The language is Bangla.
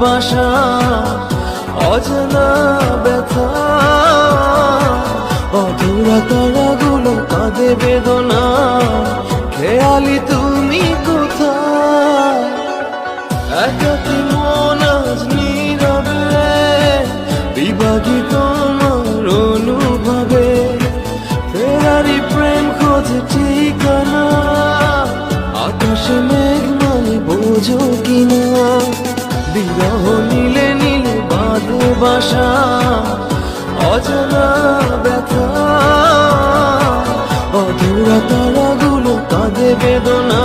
ভালোবাসা অজানা ব্যথা, অধুরা তারাগুলো কাঁদে বেদনা, খেয়ালি তুমি কোথায়? একাকী মন আজ নীরবে, বিভাগী তোমার অনুভবে, ফেরারি প্রেম খোঁজে ঠিকানা, আকাশে মেঘ মানে বোঝো কিনা, বিরহ নীলে নীলে বাঁধে বাসা অজানা ব্যথা, অধুরা তারাগুলো কাঁদে বেদনা।